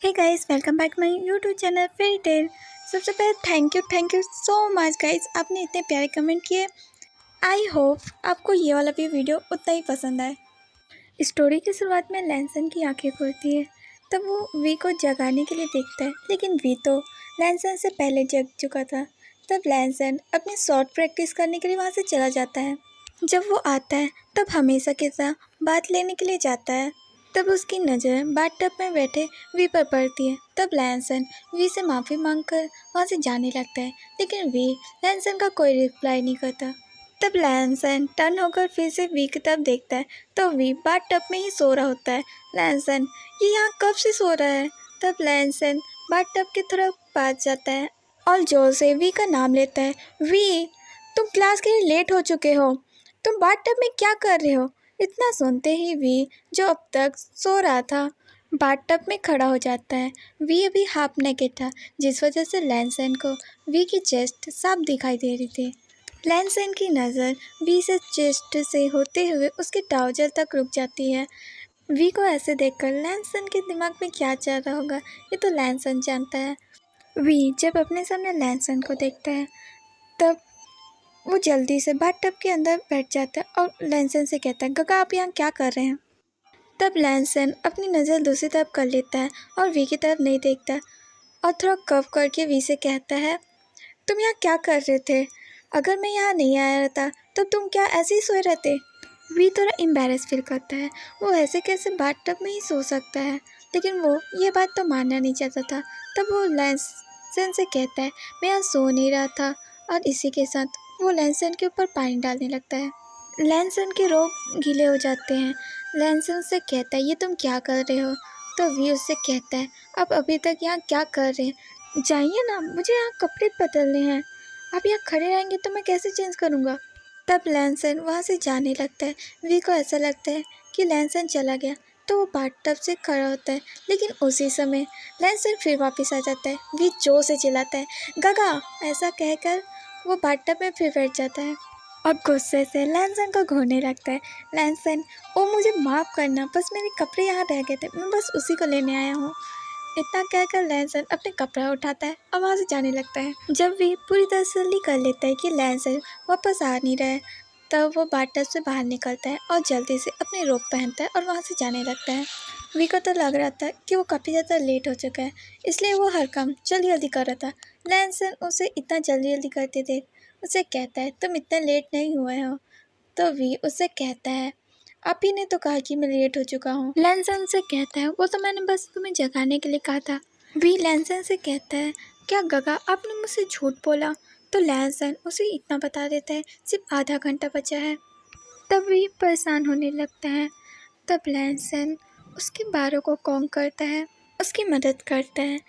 Hey guys, welcome back my YouTube channel fairy tale. सबसे पहले thank you so much guys, आपने इतने प्यारे कमेंट किए। आई होप आपको ये वाला भी वीडियो उतना ही पसंद आए। स्टोरी की शुरुआत में लैंसन की आंखें खुलती है, तब वो वी को जगाने के लिए देखता है, लेकिन वी तो लैंसन से पहले जग चुका था। तब लैंसन अपनी शॉट प्रैक्टिस करने के लिए वहाँ से चला जाता है। जब वो आता है तब हमेशा के साथ बात लेने के लिए जाता है। तब उसकी नज़र बाथटब में बैठे वी पर पड़ती है। तब लैंसन वी से माफ़ी मांगकर वहाँ से जाने लगता है, लेकिन वी लैंसन का कोई रिप्लाई नहीं करता। तब लैंसन टर्न होकर फिर से वी की तरफ देखता है, तो वी बाथटब में ही सो रहा होता है। लैंसन ये यहाँ कब से सो रहा है? तब लैंसन बाथटब की तरफ पास जाता है और जोर से वी का नाम लेता है। वी, तुम क्लास के लिए लेट हो चुके हो, तुम बाथटब में क्या कर रहे हो? इतना सुनते ही वी, जो अब तक सो रहा था, बाथटब में खड़ा हो जाता है। वी अभी हाफ नेकेड था, जिस वजह से लैंसन को वी की चेस्ट साफ दिखाई दे रही थी। लैंसन की नज़र वी से चेस्ट से होते हुए उसके ट्राउजर तक रुक जाती है। वी को ऐसे देखकर लैंसन के दिमाग में क्या चल रहा होगा, ये तो लैंसन जानता है। वी जब अपने सामने लैंसन को देखता है, तब वो जल्दी से बाथटब के अंदर बैठ जाता है और लैंसन से कहता है, गगा आप यहाँ क्या कर रहे हैं? तब लैंसन अपनी नज़र दूसरी तरफ कर लेता है और वी की तरफ नहीं देखता और थोड़ा कव करके वी से कहता है, तुम यहाँ क्या कर रहे थे? अगर मैं यहाँ नहीं आया रहता तो तुम क्या ऐसे ही सोए रहते? वी थोड़ा एम्बैरेस फील करता है, वो ऐसे कैसे बाथटब में ही सो सकता है, लेकिन वो ये बात तो मानना नहीं चाहता था। तब वो लैंसन से कहता है, मैं यहाँ सो नहीं रहा था, और इसी के साथ वो लैंसन के ऊपर पानी डालने लगता है। लैंसन के रोब गीले हो जाते हैं। लैंसन से कहता है, ये तुम क्या कर रहे हो? तो वी उससे कहता है, आप अभी तक यहाँ क्या कर रहे हैं? जाइए ना, मुझे यहाँ कपड़े बदलने हैं। आप यहाँ खड़े रहेंगे तो मैं कैसे चेंज करूँगा? तब लैंसन वहाँ से जाने लगता है। वी को ऐसा लगता है कि लैंसन चला गया, तो वो बाथटब से खड़ा होता है, लेकिन उसी समय लैंसन फिर वापस आ जाता है। वी जोर से चिल्लाता है, गगा! ऐसा कहकर वो बाथटब में फिर बैठ जाता है और गुस्से से लैंसन को घूरने लगता है। लैंसन, ओ मुझे माफ़ करना, बस मेरे कपड़े यहाँ रह गए थे, मैं बस उसी को लेने आया हूँ। इतना कहकर लैंसन अपने कपड़ा उठाता है और वहाँ से जाने लगता है। जब वी पूरी तसल्ली कर लेता है कि लैंसन वापस आ नहीं रहा है, तब वो बाथटब से बाहर निकलता है और जल्दी से अपनी रोब पहनता है और वहाँ से जाने लगता है। वी को तो लग रहा था कि वो काफ़ी ज़्यादा लेट हो चुका है, इसलिए वो हर काम जल्दी जल्दी कर रहा था। लैंसन उसे इतना जल्दी जल्दी करते देख उसे कहता है, तुम इतना लेट नहीं हुए हो? तो वी उससे कहता है, आप ही ने तो कहा कि मैं लेट हो चुका हूँ। लैंसन से कहता है, वो तो मैंने बस तुम्हें जगाने के लिए कहा था। वी लैंसन से कहता है, क्या गगा आपने मुझसे झूठ बोला? तो लैंसन उसे इतना बता देता है, सिर्फ आधा घंटा बचा है। तब वी परेशान होने लगता है। तब लैंसन उसके बालों को कॉम्ब करता है, उसकी मदद करता है।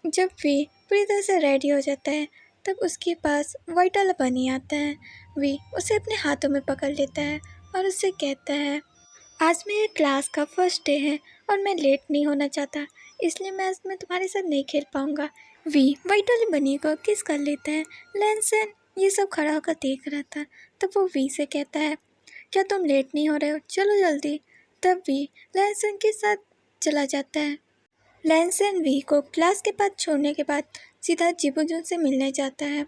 जब वी पूरी तरह से रेडी हो जाता है, तब उसके पास वाइट वाला बनी आता है। वी उसे अपने हाथों में पकड़ लेता है और उससे कहता है, आज मेरे क्लास का फर्स्ट डे है और मैं लेट नहीं होना चाहता, इसलिए मैं आज तुम्हारे साथ नहीं खेल पाऊँगा। वी वाइट वाली बनी को किस कर लेता है। लैंसन ये सब खड़ा होकर देख रहा था। तब वो वी से कहता है, क्या तुम लेट नहीं हो रहे हो? चलो जल्दी। तब वी लैंसन के साथ चला जाता है। लैंसन वी को क्लास के पास छोड़ने के बाद सीधा जिबुजुन से मिलने जाता है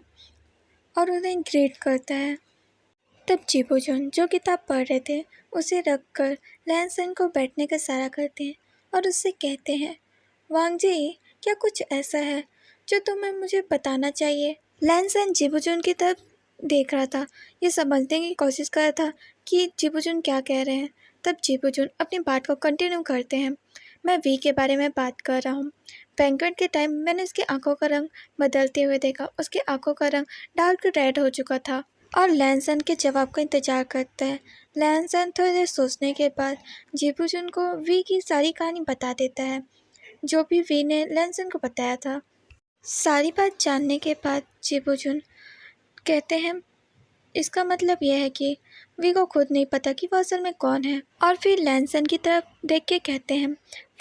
और उन्हें ग्रीट करता है। तब जिबुजुन जो किताब पढ़ रहे थे उसे रखकर लैंसन को बैठने का इशारा करते हैं और उससे कहते हैं, वांग जी, क्या कुछ ऐसा है जो तुम्हें मुझे बताना चाहिए? लैंसन जिबुजुन की तरफ देख रहा था, ये समझने की कोशिश कर रहा था कि जिबुजुन क्या कह रहे हैं। तब जिबुजुन अपनी बात को कंटिन्यू करते हैं, मैं वी के बारे में बात कर रहा हूँ। बैंक्वेट के टाइम मैंने उसकी आंखों का रंग बदलते हुए देखा, उसकी आंखों का रंग डार्क रेड हो चुका था। और लैंसन के जवाब का इंतजार करता है। लैंसन थोड़ी देर सोचने के बाद जिबुजुन को वी की सारी कहानी बता देता है, जो भी वी ने लैंसन को बताया था। सारी बात जानने के बाद जिबुजुन कहते हैं, इसका मतलब यह है कि वी को खुद नहीं पता कि वो असल में कौन है। और फिर लैंसन की तरफ देख के कहते हैं,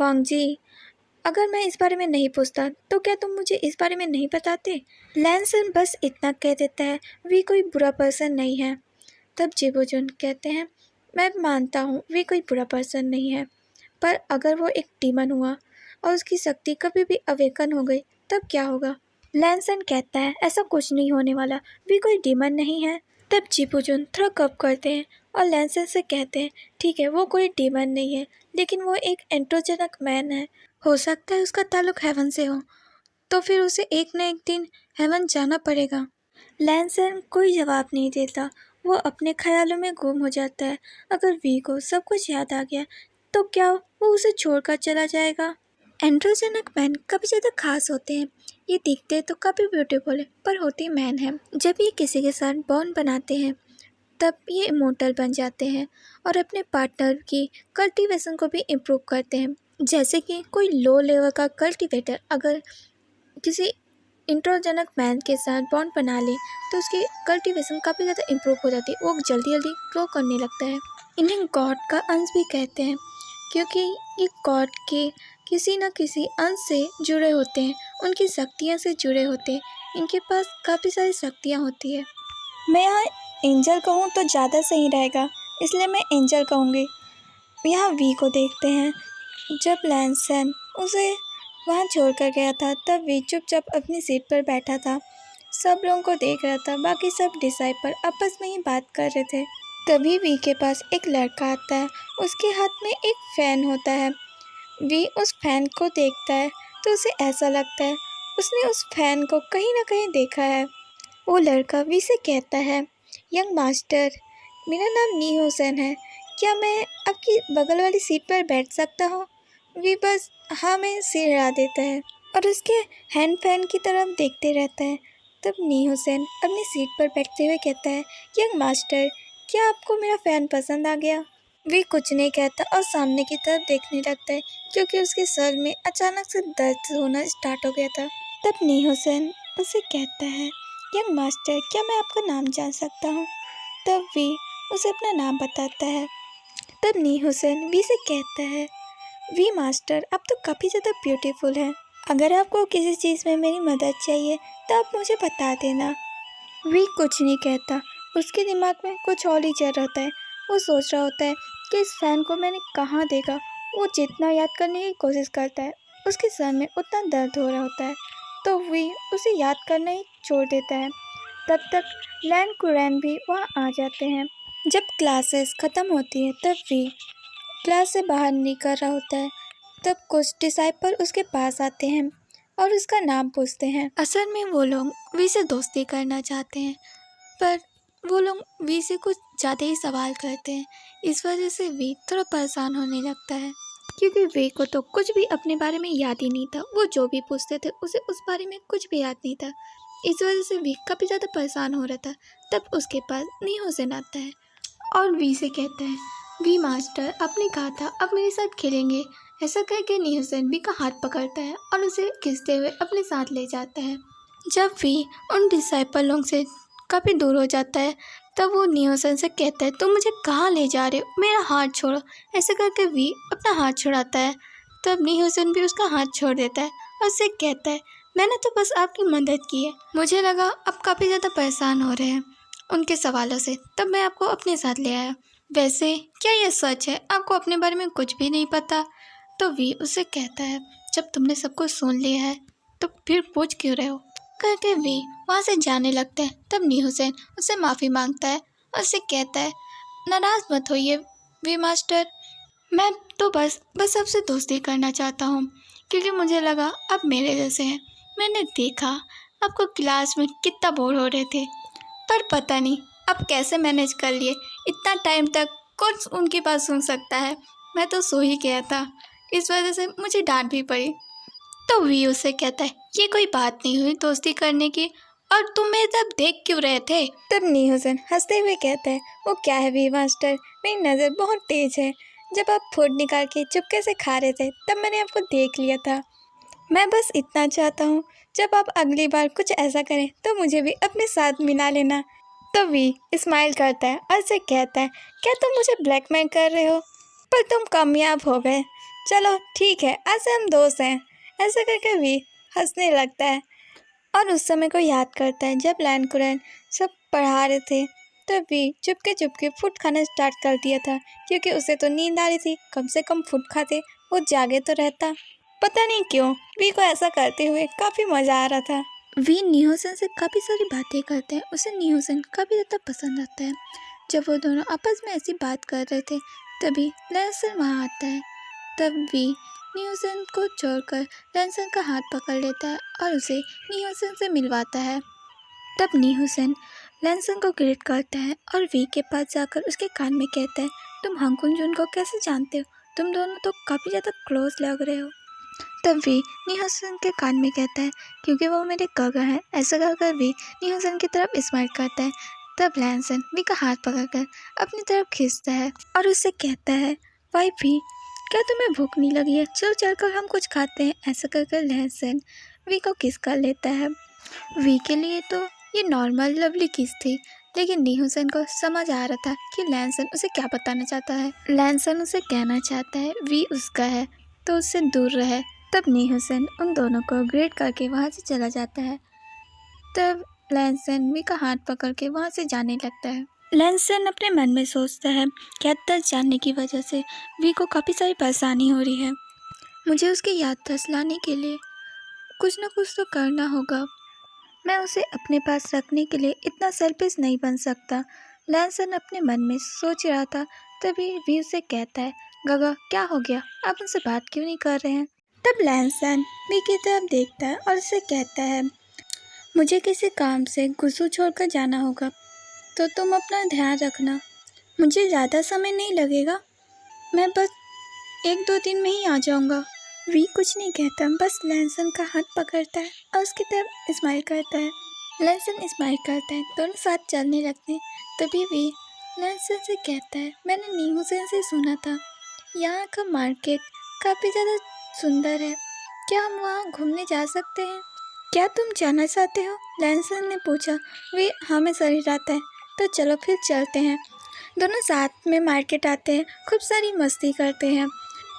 वांग जी, अगर मैं इस बारे में नहीं पूछता तो क्या तुम मुझे इस बारे में नहीं बताते? लैंसन बस इतना कह देता है, वी कोई बुरा पर्सन नहीं है। तब जिबुजुन कहते हैं, मैं मानता हूँ वी कोई बुरा पर्सन नहीं है, पर अगर वो एक डीमन हुआ और उसकी शक्ति कभी भी अवेकन हो गई तब क्या होगा? लैनसन कहता है ऐसा कुछ नहीं होने वाला, वी कोई डीमन नहीं है। तब जिपुजुन थोड़ा कप करते हैं और लैनसन से कहते हैं ठीक है वो कोई डीमन नहीं है, लेकिन वो एक एंड्रोजनिक मैन है, हो सकता है उसका ताल्लुक हेवन से हो, तो फिर उसे एक न एक दिन हेवन जाना पड़ेगा। लैनसन कोई जवाब नहीं देता, वो अपने ख्यालों में गुम हो जाता है। अगर वी को सब कुछ याद आ गया तो क्या वो उसे छोड़कर चला जाएगा? एंड्रोजनिक मैन काफ़ी ज़्यादा खास होते हैं, ये दिखते तो काफ़ी ब्यूटीफुल है पर होती मैन है। जब ये किसी के साथ बॉन्ड बनाते हैं तब ये इमोर्टल बन जाते हैं और अपने पार्टनर की कल्टीवेशन को भी इम्प्रूव करते हैं। जैसे कि कोई लो लेवल का कल्टीवेटर अगर किसी इंट्रोजनक मैन के साथ बॉन्ड बना ले तो उसकी कल्टीवेशन काफ़ी ज़्यादा इम्प्रूव हो जाती है, वो जल्दी जल्दी ग्रो करने लगता है। इन्हें गॉड का अंश भी कहते हैं क्योंकि ये गॉड के किसी न किसी अंश से जुड़े होते हैं, उनकी शक्तियाँ से जुड़े होते हैं, इनके पास काफ़ी सारी शक्तियाँ होती है। मैं यहाँ एंजल कहूँ तो ज़्यादा सही रहेगा, इसलिए मैं एंजल कहूँगी। यहाँ वी को देखते हैं, जब लैनसन उसे वहाँ छोड़कर गया था तब वी चुपचाप अपनी सीट पर बैठा था, सब लोगों को देख रहा था। बाकी सब डिसाइपल आपस में ही बात कर रहे थे। तभी वी के पास एक लड़का आता है, उसके हाथ में एक फ़ैन होता है। वी उस फैन को देखता है तो उसे ऐसा लगता है उसने उस फैन को कहीं ना कहीं देखा है। वो लड़का वी से कहता है यंग मास्टर, मेरा नाम नी हुसैन है, क्या मैं आपकी बगल वाली सीट पर बैठ सकता हूँ? वी बस हाँ में सिर हिला देता है और उसके हैंड फैन की तरफ देखते रहता है। तब नी हुसैन अपनी सीट पर बैठते हुए कहता है यंग मास्टर, क्या आपको मेरा फ़ैन पसंद आ गया? वी कुछ नहीं कहता और सामने की तरफ देखने लगता है क्योंकि उसके सर में अचानक से दर्द होना स्टार्ट हो गया था। तब नी हुसैन उसे कहता है यंग मास्टर, क्या मैं आपका नाम जान सकता हूँ? तब वी उसे अपना नाम बताता है। तब नी हुसैन वी से कहता है वी मास्टर, आप तो काफ़ी ज़्यादा ब्यूटीफुल हैं, अगर आपको किसी चीज़ में मेरी मदद चाहिए तो आप मुझे बता देना। वी कुछ नहीं कहता, उसके दिमाग में कुछ और ही चल रहा है। वो सोच रहा होता है कि इस फ़ैन को मैंने कहाँ देखा। वो जितना याद करने की कोशिश करता है उसके सर में उतना दर्द हो रहा होता है, तो वी उसे याद करना ही छोड़ देता है। तब तक लैन कुरैन भी वहाँ आ जाते हैं। जब क्लासेस ख़त्म होती है तब वी क्लास से बाहर निकल रहा होता है। तब कुछ डिसाइपल उसके पास आते हैं और उसका नाम पूछते हैं। असल में वो लोग वी से दोस्ती करना चाहते हैं, पर वो लोग वी से कुछ ज़्यादा ही सवाल करते हैं। इस वजह से वी थोड़ा परेशान होने लगता है क्योंकि वी को तो कुछ भी अपने बारे में याद ही नहीं था। वो जो भी पूछते थे उसे उस बारे में कुछ भी याद नहीं था। इस वजह से वी काफ़ी ज़्यादा परेशान हो रहा था। तब उसके पास नी हुसैन आता है और वी से कहता है वी मास्टर, आपने कहा था अब मेरे साथ खेलेंगे। ऐसा कह के नी हुसैन वी का हाथ पकड़ता है और उसे खींचते हुए अपने साथ ले जाता है। जब वी उन डिसाइपलों से काफ़ी दूर हो जाता है तब वो नी हुसैन से कहता है तुम मुझे कहाँ ले जा रहे हो, मेरा हाथ छोड़ो। ऐसे करके वी अपना हाथ छुड़ाता है। तब नी हुसैन भी उसका हाथ छोड़ देता है और उससे कहता है मैंने तो बस आपकी मदद की है, मुझे लगा आप काफ़ी ज़्यादा परेशान हो रहे हैं उनके सवालों से, तब मैं आपको अपने साथ ले आया। वैसे क्या यह सच है, आपको अपने बारे में कुछ भी नहीं पता? तो वी उससे कहता है जब तुमने सब कुछ सुन लिया है तो फिर पूछ क्यों रहे हो, करके वी वहाँ से जाने लगता है। तब नी हुसैन उससे माफ़ी मांगता है और उससे कहता है नाराज़ मत होइए वी मास्टर, मैं तो बस आपसे दोस्ती करना चाहता हूँ क्योंकि मुझे लगा आप मेरे जैसे हैं। मैंने देखा आपको क्लास में कितना बोर हो रहे थे, पर पता नहीं आप कैसे मैनेज कर लिए, इतना टाइम तक कौन उनकी बात सुन सकता है। मैं तो सो ही गया था, इस वजह से मुझे डांट भी पड़ी। तो वी उससे कहता है ये कोई बात नहीं हुई दोस्ती करने की, और तुम मेरे तब देख क्यों रहे थे? तब नी हुसैन हंसते हुए कहता है वो क्या है वी मास्टर, मेरी नज़र बहुत तेज़ है। जब आप फूड निकाल के चुपके से खा रहे थे तब मैंने आपको देख लिया था। मैं बस इतना चाहता हूँ जब आप अगली बार कुछ ऐसा करें तो मुझे भी अपने साथ मिला लेना। तो वी स्माइल करता है और से कहता है क्या तुम मुझे ब्लैकमेल कर रहे हो, पर तुम कामयाब हो गए, चलो ठीक है आज से हम दोस्त हैं। ऐसा करके वी हंसने लगता है और उस समय को याद करता है जब लैन कुरैन सब पढ़ा रहे थे तब वी चुपके फूड खाना स्टार्ट कर दिया था क्योंकि उसे तो नींद आ रही थी। कम से कम फूड खाते वो जागे तो रहता। पता नहीं क्यों वी को ऐसा करते हुए काफ़ी मज़ा आ रहा था। वी न्यूसन से काफ़ी सारी बातें करते हैं, उसे न्यूसन काफ़ी ज़्यादा पसंद आता है। जब वो दोनों आपस में ऐसी बात कर रहे थे तभी लैंसन वहाँ आता है। तब वी न्यूसन को छोड़कर लैंसन का हाथ पकड़ लेता है और उसे न्यूसन से मिलवाता है। तब न्यूसन लैंसन को ग्रीट करता है और वी के पास जाकर उसके कान में कहता है, तुम हंकुन जुन को कैसे जानते हो? तुम दोनों तो काफ़ी ज़्यादा क्लोज लग रहे हो। तब वी न्यूसन के कान में कहता है, क्योंकि वो मेरे काका हैं। ऐसा कहकर वी न्यूसन की तरफ स्माइल करता है। तब लैंसन वी का हाथ पकड़कर अपनी तरफ खींचता है और उससे कहता है, वाई वी, क्या तुम्हें भूख नहीं लगी है? चलो चलकर हम कुछ खाते हैं। ऐसा कहकर लैंसन वी को किस कर लेता है। वी के लिए तो ये नॉर्मल लवली किस थी, लेकिन न्यूसन को समझ आ रहा था कि लैंसन उसे क्या बताना चाहता है। लैंसन उसे कहना चाहता है वी उसका है तो उससे दूर रहे। तब न्यूसन उन दोनों को ग्रेट करके वहाँ से चला जाता है। तब लैंसन वी का हाथ पकड़ के वहाँ से जाने लगता है। लैंसन अपने मन में सोचता है कि याददाश्त जानने की वजह से वी को काफ़ी सारी परेशानी हो रही है। मुझे उसकी याददाश्त लाने के लिए कुछ ना कुछ तो करना होगा। मैं उसे अपने पास रखने के लिए इतना सेल्फिश नहीं बन सकता। लैंसन अपने मन में सोच रहा था। तभी वी उसे कहता है, गगा क्या हो गया? आप उनसे बात क्यों नहीं कर रहे हैं? तब लैंसन वी की तरफ देखता है और उसे कहता है, मुझे किसी काम से गुस्सू छोड़कर जाना होगा, तो तुम अपना ध्यान रखना। मुझे ज़्यादा समय नहीं लगेगा, मैं बस 1-2 दिन में ही आ जाऊंगा। वी कुछ नहीं कहता, बस लैंसन का हाथ पकड़ता है और उसकी तरफ स्माइल करता है। लैंसन स्माइल करता है, दोनों साथ चलने लगते हैं। तभी वी लैंसन से कहता है, मैंने न्यूसन से सुना था यहाँ का मार्केट काफ़ी ज़्यादा सुंदर है, क्या हम वहाँ घूमने जा सकते हैं? क्या तुम जाना चाहते हो? लैंसन ने पूछा। वे हाँ में सर हिलाता है, तो चलो फिर चलते हैं। दोनों साथ में मार्केट आते हैं, खूब सारी मस्ती करते हैं।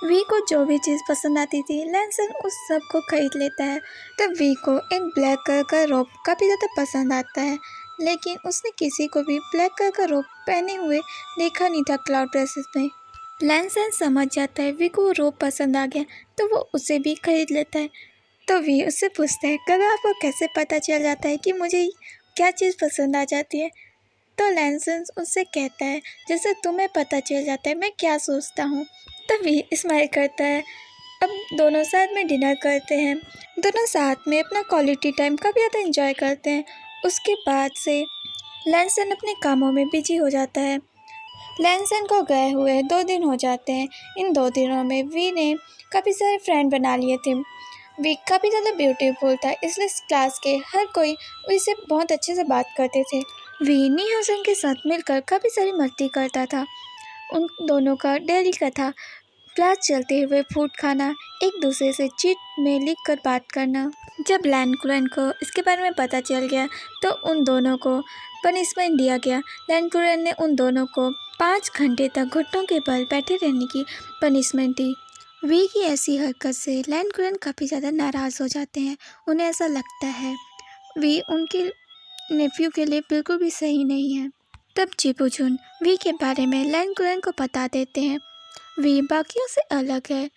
वी को जो भी चीज़ पसंद आती थी लैंसन उस सब को खरीद लेता है। तब वी को एक ब्लैक कलर का रोब काफ़ी ज़्यादा पसंद आता है, लेकिन उसने किसी को भी ब्लैक कलर का रोब पहने हुए देखा नहीं था क्लाउड ड्रेसेस में। लैंसन समझ जाता है वी को वो रोब पसंद आ गया, तो वो उसे भी खरीद लेता है। तो वी उससे पूछता है, काका आपको कैसे पता चल जाता है कि मुझे क्या चीज़ पसंद आ जाती है? तो लैंसन उससे कहता है, जैसे तुम्हें पता चल जाता है मैं क्या सोचता हूँ। तब वी स्माइल करता है। अब दोनों साथ में डिनर करते हैं। दोनों साथ में अपना क्वालिटी टाइम काफ़ी ज़्यादा एंजॉय करते हैं। उसके बाद से लैंसन अपने कामों में बिजी हो जाता है। लैंसन को गए हुए 2 दिन हो जाते हैं। इन 2 दिनों में वी ने काफ़ी सारे फ्रेंड बना लिए थे। वी काफ़ी ज़्यादा ब्यूटीफुल था, इसलिए इस क्लास के हर कोई उससे बहुत अच्छे से बात करते थे। वी न्यूसन के साथ मिलकर काफ़ी सारी मस्ती करता था। उन दोनों का डेली का था क्लास चलते हुए फूड खाना, एक दूसरे से चीट में लिख कर बात करना। जब लैंकुरन को इसके बारे में पता चल गया तो उन दोनों को पनिशमेंट दिया गया। लैंकुरन ने उन दोनों को 5 घंटे तक घुटनों के बल बैठे रहने की पनिशमेंट दी। वी की ऐसी हरकत से लैंकुरन काफ़ी ज़्यादा नाराज़ हो जाते हैं। उन्हें ऐसा लगता है वी उनके नेफ्यू के लिए बिल्कुल भी सही नहीं है। तब जिबुजुन वी के बारे में लैंकुरन को बता देते हैं। वी बाकियों से अलग है,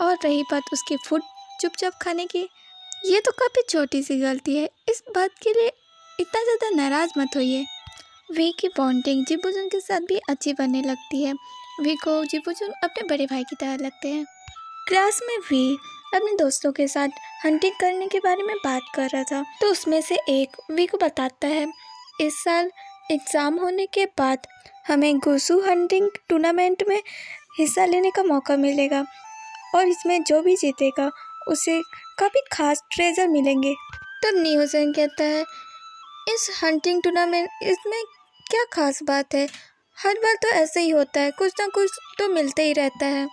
और रही बात उसकी फूड चुपचाप खाने की, ये तो काफ़ी छोटी सी गलती है, इस बात के लिए इतना ज़्यादा नाराज़ मत होइए। वी की बॉन्डिंग जिबुजुन के साथ भी अच्छी बनने लगती है। वी को जिबुजुन अपने बड़े भाई की तरह लगते हैं। क्लास में वी अपने दोस्तों के साथ हंटिंग करने के बारे में बात कर रहा था, तो उसमें से एक वी को बताता है, इस साल एग्ज़ाम होने के बाद हमें गुसू हंटिंग टूर्नामेंट में हिस्सा लेने का मौका मिलेगा, और इसमें जो भी जीतेगा उसे काफ़ी खास ट्रेजर मिलेंगे। तब न्यूसन कहता है, इस हंटिंग टूर्नामेंट इसमें क्या खास बात है? हर बार तो ऐसे ही होता है, कुछ ना कुछ तो मिलते ही रहता है।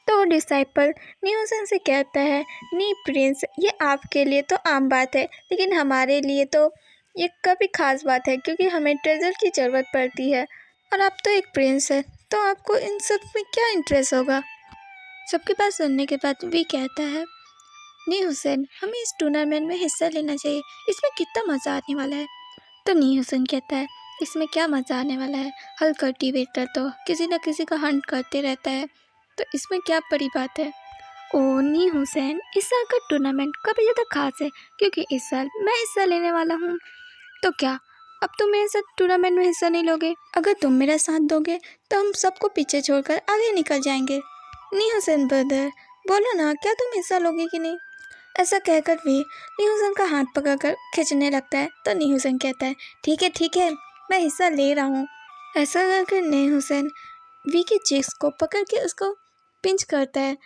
तो डिसाइपल न्यूसन से कहता है, नी प्रिंस, ये आपके लिए तो आम बात है, लेकिन हमारे लिए तो ये काफ़ी खास बात है, क्योंकि हमें ट्रेजर की ज़रूरत पड़ती है, और आप तो एक प्रिंस है, तो आपको इन सब में क्या इंटरेस्ट होगा? सबके पास सुनने के बाद वी कहता है, नी हुसैन, हमें इस टूर्नामेंट में हिस्सा लेना चाहिए, इसमें कितना मज़ा आने वाला है। तो नी हुसैन कहता है, इसमें क्या मज़ा आने वाला है? हल कल्टीवेटर तो किसी न किसी का हंट करते रहता है, तो इसमें क्या बड़ी बात है? नी हुसैन, इस साल का टूर्नामेंट काफ़ी ज़्यादा खास है क्योंकि इस साल मैं हिस्सा लेने वाला हूँ। तो क्या अब तुम मेरे साथ टूर्नामेंट में हिस्सा नहीं लोगे? अगर तुम मेरा साथ दोगे तो हम सबको पीछे छोड़कर आगे निकल जाएंगे। नी हुसैन ब्रदर, बोलो ना, क्या तुम हिस्सा लोगे कि नहीं? ऐसा कहकर भी नी हुसैन का हाथ पकड़कर खींचने लगता है तो नी हुसैन कहता है, ठीक है, मैं हिस्सा ले रहा हूँ। ऐसा कहकर नी हुसैन वी की चिक्स को पकड़ के उसको पिंच करता है।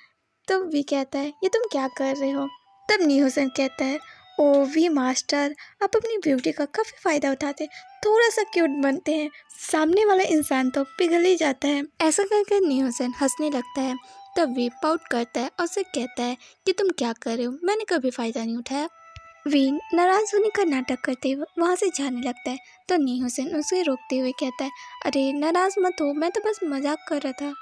तो वी कहता है, ये तुम क्या कर रहे हो? तब नी हुसैन कहता है, ओ वी मास्टर, आप अपनी ब्यूटी का काफ़ी फ़ायदा उठाते, थोड़ा सा क्यूट बनते हैं, सामने वाला इंसान तो पिघल ही जाता है। ऐसा करके नी हुसैन हंसने लगता है। तब वी पाउट करता है और उसे कहता है कि तुम क्या कर रहे हो, मैंने कभी फ़ायदा नहीं उठाया। वी नाराज़ होने का नाटक करते हुए वहाँ से जाने लगता है तो नी हुसैन उसे रोकते हुए कहता है, अरे नाराज़ मत हो, मैं तो बस मजाक कर रहा था।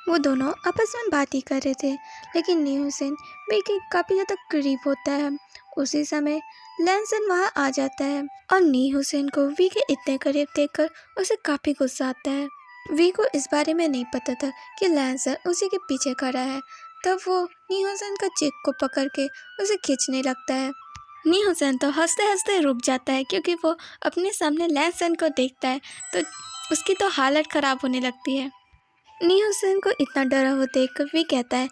वो दोनों आपस में बात ही कर रहे थे, लेकिन नी हुसैन वी के काफ़ी ज़्यादा करीब होता है। उसी समय लैंसन वहाँ आ जाता है और नी हुसैन को वी के इतने करीब देखकर उसे काफ़ी गुस्सा आता है। वी को इस बारे में नहीं पता था कि लैंसन उसी के पीछे खड़ा है। तब वो नी हुसैन का चिक को पकड़ के उसे खींचने लगता है। नी हुसैन तो हंसते हंसते रुक जाता है क्योंकि वो अपने सामने लैंसन को देखता है तो उसकी तो हालत ख़राब होने लगती है। नी हुसैन को इतना डरा हुआ देखकर वी कहता है,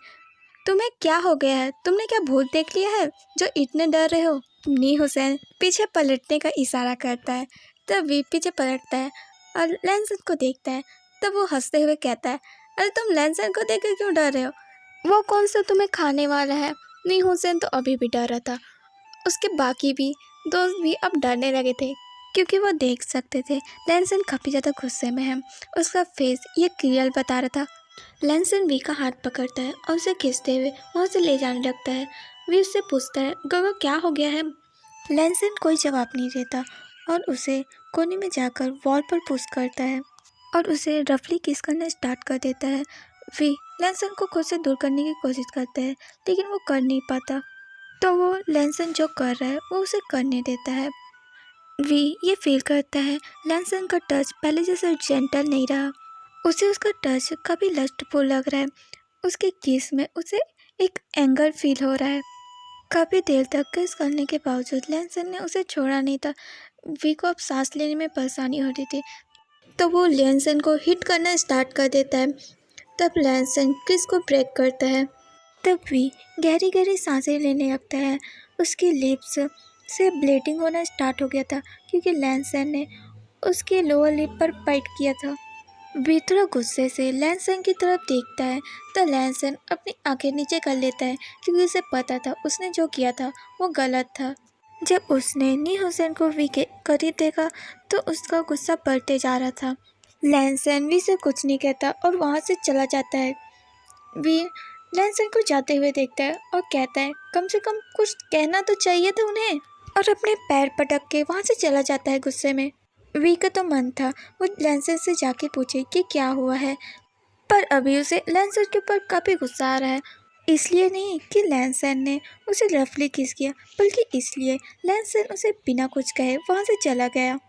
तुम्हें क्या हो गया है? तुमने क्या भूत देख लिया है जो इतने डर रहे हो? नी हुसैन पीछे पलटने का इशारा करता है। तब वी पीछे पलटता है और लैंसन को देखता है। तब वो हंसते हुए कहता है, अरे तुम लैंसन को देखकर क्यों डर रहे हो? वो कौन सा तुम्हें खाने वाला है? नी हुसैन तो अभी भी डर रहा था। उसके बाकी भी दोस्त भी अब डरने लगे थे क्योंकि वो देख सकते थे लैंसन काफ़ी ज़्यादा गुस्से में है। उसका फेस ये क्लियर बता रहा था। लैंसन वी का हाथ पकड़ता है और उसे खींचते हुए वहाँ से ले जाने लगता है। वी उससे पूछता है, गोगो क्या हो गया है? लैंसन कोई जवाब नहीं देता और उसे कोने में जाकर वॉल पर पुश करता है और उसे रफली किस करना स्टार्ट कर देता है। वी लैंसन को खुद से दूर करने की कोशिश करता है लेकिन वो कर नहीं पाता। तो वो लैंसन जो कर रहा है वो उसे करने देता है। वी ये फील करता है लैंसन का टच पहले जैसा जेंटल नहीं रहा। उसे उसका टच काफ़ी लस्टफुल लग रहा है। उसके किस में उसे एक एंगर फील हो रहा है। काफ़ी देर तक किस करने के बावजूद लैंसन ने उसे छोड़ा नहीं था। वी को अब सांस लेने में परेशानी हो रही थी तो वो लैंसन को हिट करना स्टार्ट कर देता है। तब लैंसन किस को ब्रेक करता है। तब वी गहरी गहरी सांसें लेने लगता है। उसकी लिप्स से ब्लीडिंग होना स्टार्ट हो गया था क्योंकि लैंसन ने उसके लोअर लिप पर बाइट किया था। वी थोड़ा गुस्से से लैंसन की तरफ देखता है तो लैंसन अपनी आंखें नीचे कर लेता है क्योंकि उसे पता था उसने जो किया था वो गलत था। जब उसने नी हुसैन को वी के करीब देखा तो उसका गुस्सा बढ़ते जा रहा था। लैंसन वी से कुछ नहीं कहता और वहाँ से चला जाता है। वी लैंसन को जाते हुए देखता है और कहता है, कम से कम कुछ कहना तो चाहिए था उन्हें, और अपने पैर पटक के वहाँ से चला जाता है गुस्से में। वी का तो मन था वो लैंसन से जाके पूछे कि क्या हुआ है, पर अभी उसे लैंसन के ऊपर काफ़ी गुस्सा आ रहा है। इसलिए नहीं कि लैंसन ने उसे रफली किस किया, बल्कि इसलिए लैंसन उसे बिना कुछ कहे वहाँ से चला गया।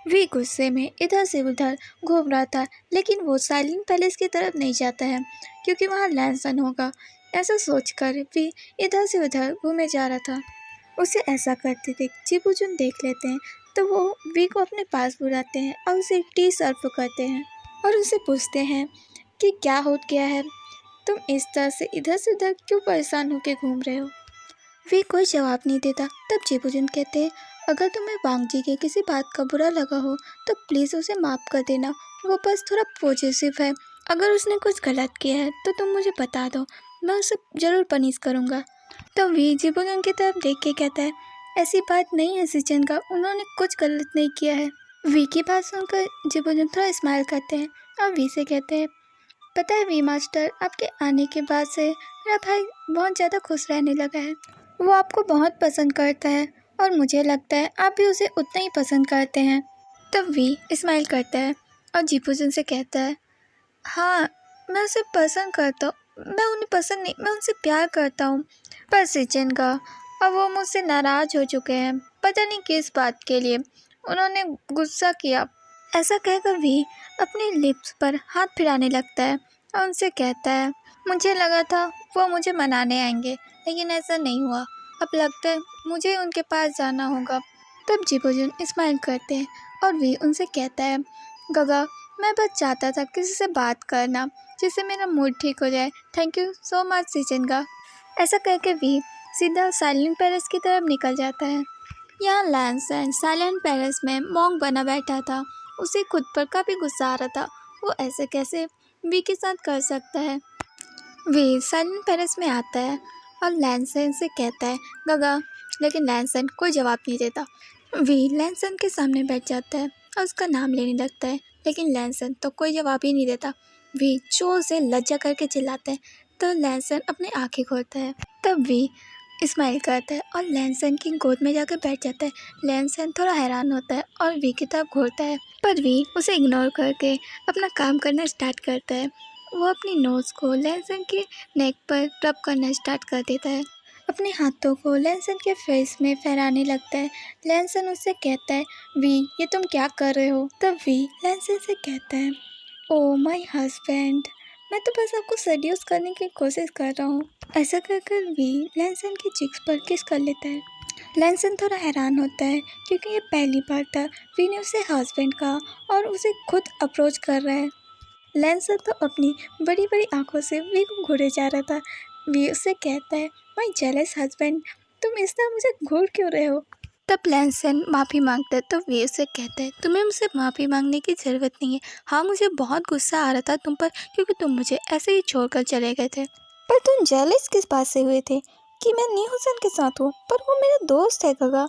वी गुस्से में इधर से उधर घूम रहा था लेकिन वो साइलेंट पैलेस की तरफ नहीं जाता है क्योंकि वहाँ लैंसन होगा। ऐसा सोचकर वी इधर से उधर घूमे जा रहा था। उसे ऐसा करते देख चिबुजुन देख लेते हैं तो वो वी को अपने पास बुलाते हैं और उसे टी सर्व करते हैं और उसे पूछते हैं कि क्या हो गया है, तुम इस तरह से इधर से उधर क्यों परेशान होकर घूम रहे हो? वी कोई जवाब नहीं देता। तब चिबुजुन कहते हैं, अगर तुम्हें वांग जी के किसी बात का बुरा लगा हो तो प्लीज़ उसे माफ़ कर देना। वो बस थोड़ा पॉजिटिव है। अगर उसने कुछ गलत किया है तो तुम मुझे बता दो, मैं उसे ज़रूर पनिश करूँगा। तो वी चिबुजुन की तरफ देख के कहता है, ऐसी बात नहीं है सिचन का, उन्होंने कुछ गलत नहीं किया है। वी की बात सुनकर चिबुजुन थोड़ा स्माइल करते हैं और वी से कहते हैं, पता है वी मास्टर, आपके आने के बाद से मेरा भाई बहुत ज़्यादा खुश रहने लगा है। वो आपको बहुत पसंद करता है और मुझे लगता है आप भी उसे उतना ही पसंद करते हैं। तब वी स्माइल करता है और चिबुजुन से कहता है, हाँ मैं उसे पसंद करता हूँ, मैं उन्हें पसंद नहीं, मैं उनसे प्यार करता हूँ। पर सिचन का अब वो मुझसे नाराज़ हो चुके हैं, पता नहीं किस बात के लिए उन्होंने गुस्सा किया। ऐसा कहकर भी अपने लिप्स पर हाथ फिराने लगता है और उनसे कहता है मुझे लगा था वो मुझे मनाने आएंगे, लेकिन ऐसा नहीं हुआ। अब लगता है मुझे उनके पास जाना होगा। तब जिबोजुन स्माइल करते हैं और वी उनसे कहता है गगा, मैं बस चाहता था किसी से बात करना जिससे मेरा मूड ठीक हो जाए। थैंक यू सो मच सिचिनगा। ऐसा कहकर वी सीधा साइलेंट पैलेस की तरफ निकल जाता है। यहाँ लैंसन साइलेंट पैलेस में मॉन्क बना बैठा था। उसे खुद पर काफ़ी गुस्सा आ रहा था। वो ऐसे कैसे वी के साथ कर सकता है। वी साइलेंट पैलेस में आता है और लैंसन से कहता है गगा, लेकिन लैंसन कोई जवाब नहीं देता। वी लैंसन के सामने बैठ जाता है और उसका नाम लेने लगता है, लेकिन लैंसन तो कोई जवाब ही नहीं देता। वी जोर से लज्जा करके चिल्लाता है तो लैंसन अपनी आंखें खोलता है। तब वी स्माइल करता है और लैंसन की गोद में जाकर बैठ जाता है। लैंसन थोड़ा हैरान होता है और वी की तरफ घूरता है, पर वी उसे इग्नोर करके अपना काम करना स्टार्ट करता है। वो अपनी नोज़ को लैंसन के नेक पर रब करना स्टार्ट कर देता है। अपने हाथों को लैंसन के फेस में फहराने लगता है। लैंसन उससे कहता है वी, ये तुम क्या कर रहे हो। तब वी लैंसन से कहता है ओ माय हस्बैंड, मैं तो बस आपको सेड्यूस करने की कोशिश कर रहा हूँ। ऐसा कर वी लैंसन की चिक्स पर किस कर लेता है। लैंसन थोड़ा हैरान होता है क्योंकि ये पहली बार था वी ने उसे हस्बैंड कहा और उसे खुद अप्रोच कर रहा है। लैंसन तो अपनी बड़ी बड़ी आंखों से वी को घूरे जा रहा था। वी उससे कहता है माय जेलस हस्बैंड, तुम इस तरह मुझे घूर क्यों रहे हो। तब लैंसन माफ़ी मांगता है तो वी उससे कहता है तुम्हें मुझसे माफ़ी मांगने की ज़रूरत नहीं है। हाँ, मुझे बहुत गुस्सा आ रहा था तुम पर क्योंकि तुम मुझे ऐसे ही छोड़कर चले गए थे। पर तुम जेलस किस बात से हुए थे कि मैं नीहुसन के साथ हूँ, पर वो मेरा दोस्त है गगा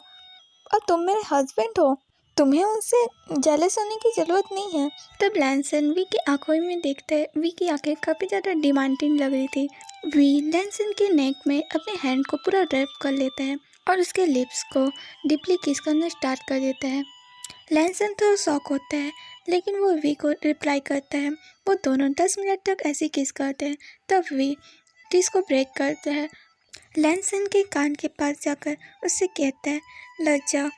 और तुम मेरे हस्बैंड हो। तुम्हें उनसे जेलस होने की ज़रूरत नहीं है। तब लैंसन वी की आंखों में देखता है। वी की आंखें काफ़ी ज़्यादा डिमांडिंग लग रही थी। वी लैंसन के नेक में अपने हैंड को पूरा रैप कर लेता है और उसके लिप्स को डीपली किस करना स्टार्ट कर देता है। लैंसन थोड़ा शॉक होता है, लेकिन वो वी को रिप्लाई करता है। वो दोनों 10 मिनट तक ऐसे किस करते हैं। तब वी किस को ब्रेक करता है। लैंसन के कान के पास जाकर उससे कहता है लज्जा,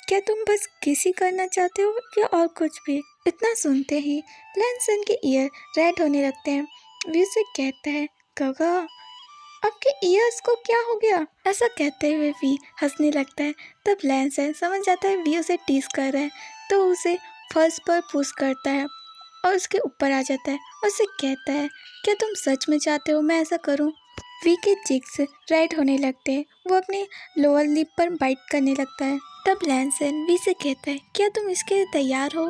क्या तुम बस किसी करना चाहते हो या और कुछ भी। इतना सुनते ही लैंसन के ईयर रेड होने लगते हैं। वी उसे कहता है गगा, आपके ईयर्स को क्या हो गया। ऐसा कहते हुए वी हंसने लगता है। तब लैंसन समझ जाता है वी उसे टीज कर रहा है, तो उसे फर्श पर पुश करता है और उसके ऊपर आ जाता है और उसे कहता है क्या तुम सच में चाहते हो मैं ऐसा करूं। वी के चिक्स रेड होने लगते हैं। वो अपने लोअर लिप पर बाइट करने लगता है। तब लैंसन वी से कहता है क्या तुम इसके लिए तैयार हो।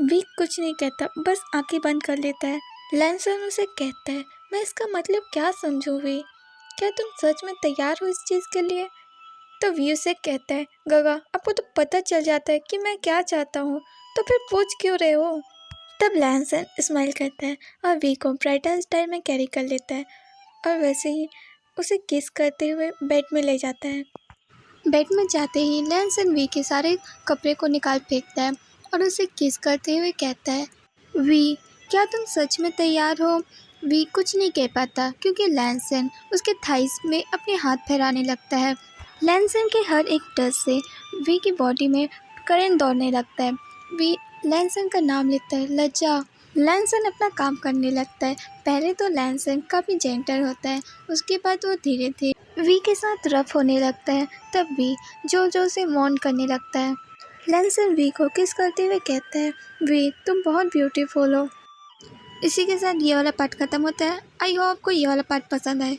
वी कुछ नहीं कहता, बस आंखें बंद कर लेता है। लैंसन उसे कहता है मैं इसका मतलब क्या समझूं वी, क्या तुम सच में तैयार हो इस चीज़ के लिए। तो वी उसे कहता है गगा, आपको तो पता चल जाता है कि मैं क्या चाहता हूँ, तो फिर पूछ क्यों रहे हो। तब लैंसन स्माइल करता है और वी को ब्राइडल स्टाइल में कैरी कर लेता है और वैसे ही उसे किस करते हुए बेड में ले जाता है। बेड में जाते ही लैंसन वी के सारे कपड़े को निकाल फेंकता है और उसे किस करते हुए कहता है वी, क्या तुम सच में तैयार हो। वी कुछ नहीं कह पाता क्योंकि लैंसन उसके थाइस में अपने हाथ फहराने लगता है। लैंसन के हर एक टच से वी की बॉडी में करंट दौड़ने लगता है। वी लैंसन का नाम लेता है लज्जा। लैंसन अपना काम करने लगता है। पहले तो लैंसन काफ़ी जेंटल होता है, उसके बाद वो धीरे धीरे वी के साथ रफ होने लगता है। तब वी जोर जोर से मौन करने लगता है। लैंसन वी को किस करते हुए कहता है वी, तुम बहुत ब्यूटीफुल हो। इसी के साथ ये वाला पार्ट ख़त्म होता है। आई होप आपको ये वाला पार्ट पसंद आए।